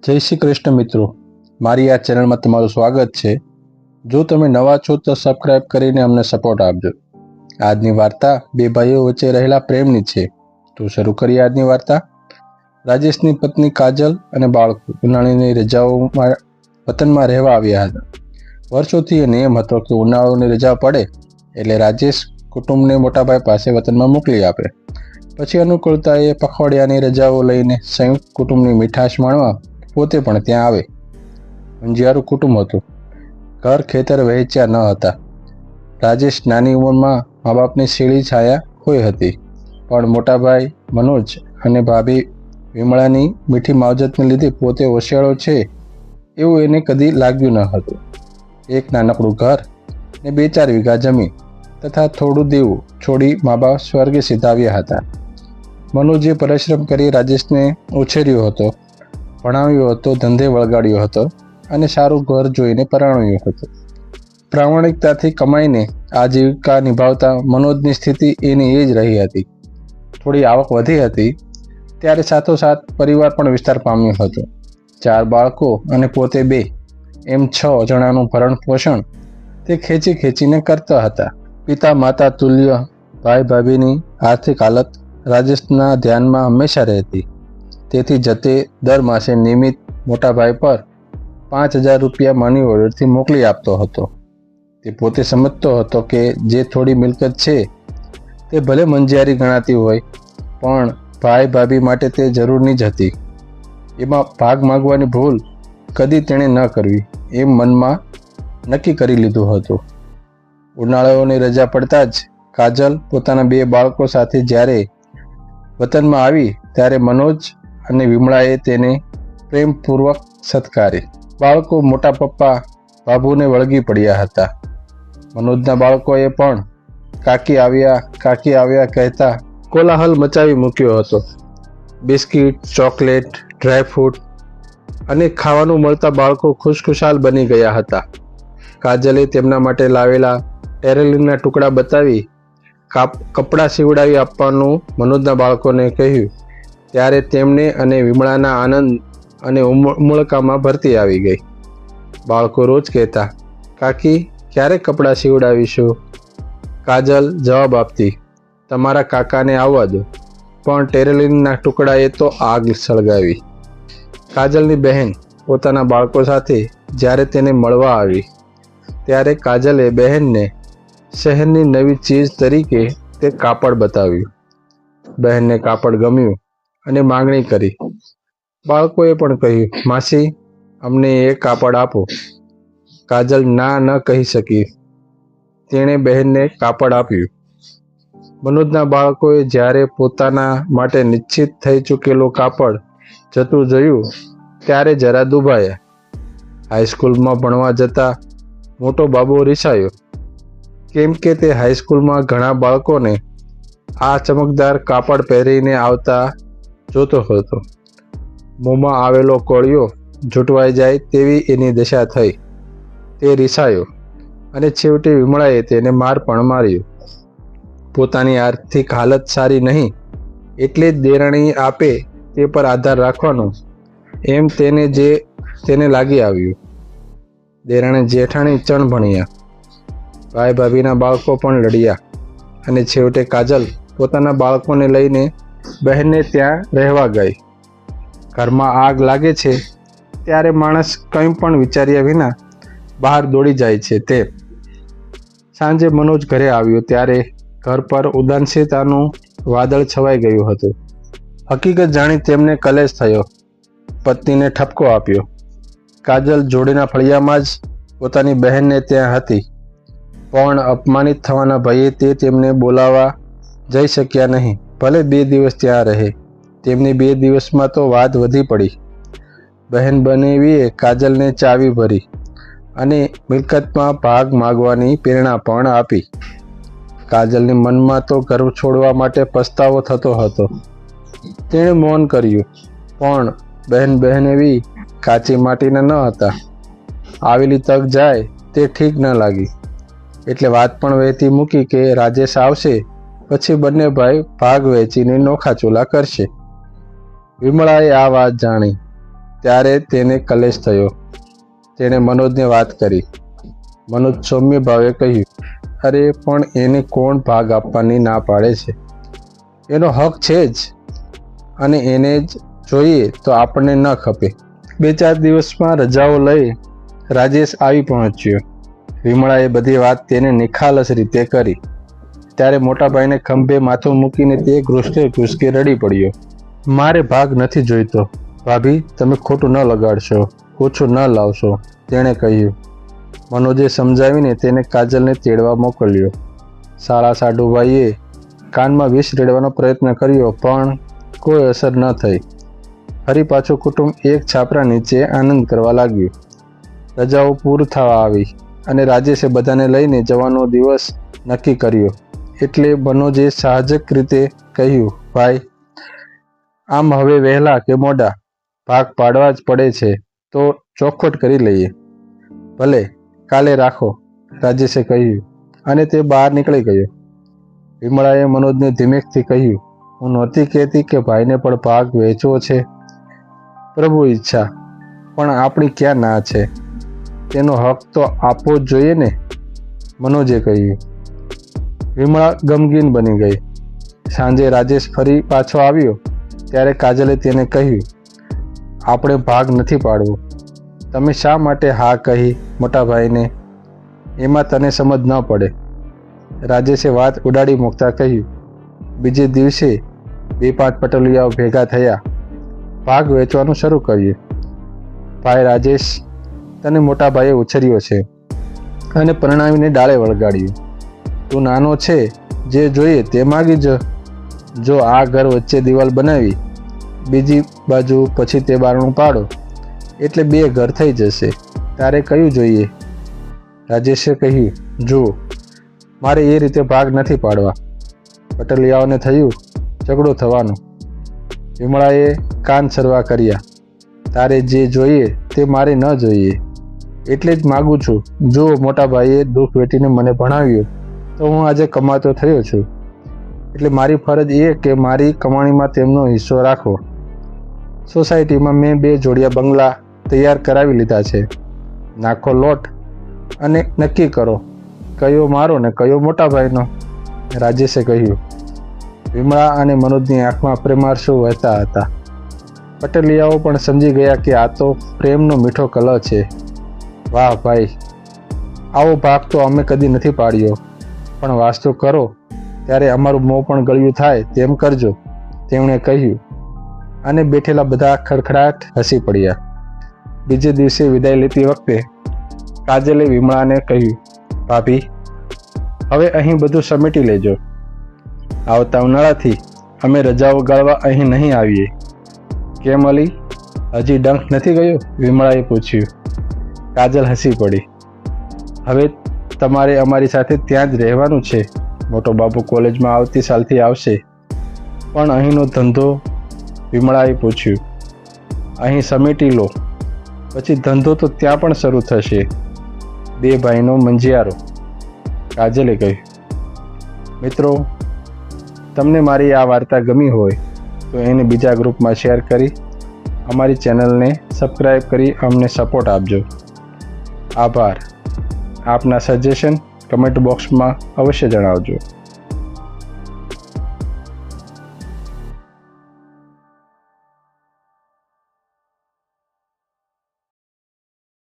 જય શ્રી કૃષ્ણ મિત્રો, મારી આ ચેનલમાં તમારું સ્વાગત છે. જો તમે નવા છો તો સબસ્ક્રાઇબ કરીને અમને સપોર્ટ આપજો. આજની વાર્તા બે ભાઈઓ વચ્ચે રહેલા પ્રેમની છે. તો શરૂ કરીએ આજની વાર્તા. રાજેશની પત્ની કાજલ અને બાળકો ઉનાળાની રજાઓમાં વતનમાં રહેવા આવ્યા હતા. વર્ષોથી એ નિયમ હતો કે ઉનાળાની રજા પડે એટલે રાજેશ કુટુંબને મોટાભાઈ પાસે વતનમાં મોકલી આપે. પછી અનુકૂળતાએ પખવાડિયાની રજાઓ લઈને સંયુક્ત કુટુંબની મીઠાશ માણવા પોતે પણ ત્યાં આવે. અંજિયારું કુટુંબ હતું. ઘર ખેતર વહેંચ્યા ન હતા. રાજેશ નાની ઉંમરમાં મા બાપની સીડી છાયા હોય હતી, પણ મોટાભાઈ મનોજ અને ભાભી વિમળાની મીઠી માવજતને લીધે પોતે હોશિયાળો છે એવું એને કદી લાગ્યું ન હતું. એક નાનકડું ઘર ને 2-4 વીઘા જમીન તથા થોડું દેવું છોડી મા બાપ સ્વર્ગે સિધાવ્યા હતા. મનોજે પરિશ્રમ કરી રાજેશને ઉછેર્યો હતો, ભણાવ્યો હતો, ધંધે વળગાડ્યો હતો અને સારું ઘર જોઈને પરણાવ્યો હતો. પ્રામાણિકતાથી કમાઈને આજીવિકા નિભાવતા મનોજની સ્થિતિ એની એ જ રહી હતી. થોડી આવક વધી હતી ત્યારે સાથોસાથ પરિવાર પણ વિસ્તાર પામ્યો હતો. 4 બાળકો અને પોતે 2, એમ 6 જણાનું ભરણ પોષણ તે ખેંચીને કરતા હતા. પિતા માતા તુલ્ય ભાઈ ભાભીની આર્થિક હાલત રાજેશના ધ્યાનમાં હંમેશા રહેતી. તેથી જતે દર માસે નિયમિત મોટા ભાઈ પર 5,000 રૂપિયા મની ઓર્ડરથી મોકલી આપતો હતો. તે પોતે સમજતો હતો કે જે થોડી મિલકત છે તે ભલે મંજિયારી ગણાતી હોય, પણ ભાઈ ભાભી માટે તે જરૂરની જ હતી. એમાં ભાગ માગવાની ભૂલ કદી તેણે ન કરવી એમ મનમાં નક્કી કરી લીધું હતું. ઉનાળાઓની રજા પડતા જ કાજલ પોતાના 2 બાળકો સાથે જ્યારે વતનમાં આવી ત્યારે મનોજ અને વિમળાએ તેને પ્રેમપૂર્વક સત્કારી. બાળકો મોટા પપ્પા બાબુને વળગી પડ્યા હતા. મનોજના બાળકોએ પણ કાકી આવ્યા કહેતા કોલાહલ મચાવી મૂક્યો હતો. બિસ્કિટ, ચોકલેટ, ડ્રાયફ્રૂટ અને ખાવાનું મળતા બાળકો ખુશખુશાલ બની ગયા હતા. કાજલે તેમના માટે લાવેલા ટેરેલિનના ટુકડા બતાવી કપડાં સીવડાવી આપવાનું મનોજના બાળકોને કહ્યું ત્યારે તેમને અને વિમળાના આનંદ અને ઉમળકામાં ભરતી આવી ગઈ. બાળકો રોજ કહેતા, કાકી ક્યારે કપડાં સીવડાવીશું? કાજલ જવાબ આપતી, તમારા કાકાને આવવા દો. પણ ટેરેલિનના ટુકડાએ તો આગ સળગાવી. કાજલની બહેન પોતાના બાળકો સાથે જ્યારે તેને મળવા આવી ત્યારે કાજલે બહેનને શહેરની નવી ચીજ તરીકે તે કાપડ બતાવ્યું. બહેનને કાપડ ગમ્યું અને માંગણી કરી. બાળકોએ પણ કહ્યું, માસી અમને એ કાપડ આપો. કાજલ ના ન કહી શકી. તેણે બહેનને કાપડ આપ્યું. મનોજના બાળકોએ જ્યારે પોતાના માટે નિશ્ચિત થઈ ચૂકેલું કાપડ જતું જોયું ત્યારે જરા દુભાયા. હાઈસ્કૂલમાં ભણવા જતા મોટો બાબો રિસાયો, કેમ કે તે હાઈસ્કૂલમાં ઘણા બાળકોને આ ચમકદાર કાપડ પહેરીને આવતા જોતો હતો. મોંમાં આવેલો કોળિયો જૂટવાઈ જાય તેવી એની દશા થઈ. તે રિસાયો અને છેવટે વિમળાએ તેને માર પણ માર્યો. પોતાની આર્થિક હાલત સારી નહીં એટલે જ દેરાણી આપે તે પર આધાર રાખવાનો એમ તેને લાગી આવ્યું. દેરાણી જેઠાણી ચણ ભણ્યા. ભાઈ ભાભીના બાળકો પણ લડ્યા અને છેવટે કાજલ પોતાના બાળકોને લઈને બહેનને ત્યાં રહેવા ગઈ. ઘરમાં આગ લાગે છે ત્યારે માણસ કંઈ પણ વિચાર્યા વિના બહાર દોડી જાય છે. તે સાંજે મનોજ ઘરે આવ્યો ત્યારે ઘર પર ઉદાસીનતાનું વાદળ છવાઈ ગયું હતું. હકીકત જાણી તેમને કલેશ થયો. પત્નીને ઠપકો આપ્યો. કાજલ જોડીના ફળિયામાં જ પોતાની બહેનને ત્યાં હતી, પણ અપમાનિત થવાના ભયે તે તેમને બોલાવવા જઈ શક્યા નહીં. ભલે 2 દિવસ ત્યાં રહે. તેમની 2 દિવસમાં તો વાત વધી પડી. બહેન બનેવીએ કાજલને ચાવી ભરી અને મિલકતમાં ભાગ માગવાની પ્રેરણા પણ આપી. કાજલની મનમાં તો ઘર છોડવા માટે પસ્તાવો થતો હતો. તેણે મૌન કર્યું, પણ બહેનેવી કાચી માટીના ન હતા. આવેલી તક જાય તે ઠીક ન લાગી એટલે વાત પણ વહેતી મૂકી કે રાજેશ આવશે પછી બંને ભાઈ ભાગ વહેંચીને નોખા ચૂલા કરશે. વિમળાએ આ વાત જાણી ત્યારે તેને કલેશ થયો. તેણે મનોજને વાત કરી. મનોજ સૌમ્ય ભાવે કહ્યું, અરે પણ એને કોણ ભાગ આપવાની ના પાડે છે? એનો હક છે જ, અને એને જ જોઈએ તો આપણને ન ખપે. 2-4 દિવસમાં રજાઓ લઈ રાજેશ આવી પહોંચ્યો. વિમળાએ બધી વાત તેને નિખાલસ રીતે કરી. ત્યારે મોટા ભાઈને ખંભે માથું મૂકીને તે ઘૂસકે રડી પડ્યો. મારે ભાગ નથી જોઈતો. ભાભી, તમે ખોટું ન લગાડશો, ઓછું ન લાવશો, તેણે કહ્યું. મનોજે સમજાવીને તેને કાજલને તેડવા મોકલ્યો. સાળા સાઢુભાઈએ કાનમાં વિષ રેડવાનો પ્રયત્ન કર્યો, પણ કોઈ અસર ન થઈ. ફરી પાછું કુટુંબ એક છાપરા નીચે આનંદ કરવા લાગ્યું. રજાઓ પૂર થવા આવી અને રાજેશે બધાને લઈને જવાનો દિવસ નક્કી કર્યો. એટલે મનોજે સાહજિક રીતે કહ્યું, ભાઈ, આમ હવે વહેલા કે મોડા ભાગ પાડવા જ પડે છે, તો ચોખવટ કરી લઈએ. ભલે, કાલે રાખો, રાજેશે કહ્યું, અને તે બહાર નીકળી ગયો. વિમળાએ મનોજને ધીમેકથી કહ્યું, હું નહોતી કહેતી કે ભાઈને પણ ભાગ વહેંચવો છે? પ્રભુ ઈચ્છા, પણ આપણી ક્યાં ના છે? તેનો હક તો આપવો જ જોઈએ ને, મનોજે કહ્યું. વિમળા ગમગીન બની ગઈ. સાંજે રાજેશ ફરી પાછો આવ્યો ત્યારે કાજલે તેને કહ્યું, આપણે ભાગ નથી પાડવો. તમે શા માટે હા કહી મોટા ભાઈને? એમાં તને સમજ ન પડે. રાજેશે વાત ઉડાડી મૂકતા કહ્યું. બીજે દિવસે 2-5 પટોલિયાઓ ભેગા થયા. ભાગ વેચવાનું શરૂ કર્યું. ભાઈ રાજેશ, તને મોટા ભાઈએ ઉછર્યો છે અને પરણાવીને ડાળે વળગાડ્યું. તું નાનો છે, જે જોઈએ તે માગી જ. જો આ ઘર વચ્ચે દિવાલ બનાવી, બીજી બાજુ પછી તે બારણું પાડો, એટલે 2 ઘર થઈ જશે. તારે કયું જોઈએ? રાજેશે કહ્યું, જુઓ, મારે એ રીતે ભાગ નથી પાડવા. પટલિયાઓને થયું ઝઘડો થવાનો. વિમળાએ કાન સરવા કર્યા. તારે જે જોઈએ તે મારે ન જોઈએ, એટલે જ માગું છું. જુઓ, મોટા ભાઈએ દુઃખ વેઠીને મને ભણાવ્યો, તો હું આજે કમાતો થયો છું. એટલે મારી ફરજ એ કે મારી કમાણીમાં તેમનો હિસ્સો રાખવો. સોસાયટીમાં મેં 2 જોડિયા બંગલા તૈયાર કરાવી લીધા છે. નાખો લોટ અને નક્કી કરો કયો મારો ને કયો મોટા ભાઈનો, રાજેશે કહ્યું. વિમળા અને મનોજની આંખમાં પ્રેમારસુ વહેતા હતા. પટેલિયાઓ પણ સમજી ગયા કે આ તો પ્રેમનો મીઠો કલહ છે. વાહ ભાઈ, આવો ભાગ તો અમે કદી નથી પાડ્યો, પણ વાસ્તુ કરો ત્યારે અમારું મોં પણ ગળ્યું થાય તેમ કરજો, તેમણે કહ્યું. અને બેઠેલા બધા ખડખડાટ હસી પડ્યા. બીજે દિવસે વિદાય લેતી વખતે કાજલે વિમળાને કહ્યું, ભાભી, હવે અહીં બધું સમેટી લેજો. આવતા ઉનાળાથી અમે રજાઓ ગાળવા અહીં નહીં આવીએ. કેમ અલી, હજી ડંખ નથી ગયો? વિમળાએ પૂછ્યું. કાજલ હસી પડી. હવે તમારે અમારી સાથે ત્યાં જ રહેવાનું છે. મોટો બાબુ કોલેજમાં આવતી સાલથી આવશે. પણ અહીંનો ધંધો? વિમળાએ પૂછ્યું. અહીં સમેટી લો, પછી ધંધો તો ત્યાં પણ શરૂ થશે. 2 ભાઈનો મંજિયારો, કાજલે કહ્યું. મિત્રો, તમને મારી આ વાર્તા ગમી હોય તો એને બીજા ગ્રુપમાં શેર કરી અમારી ચેનલને સબસ્ક્રાઈબ કરી અમને સપોર્ટ આપજો. આભાર. આપના સજેશન કમેન્ટ બોક્સમાં અવશ્ય જણાવજો.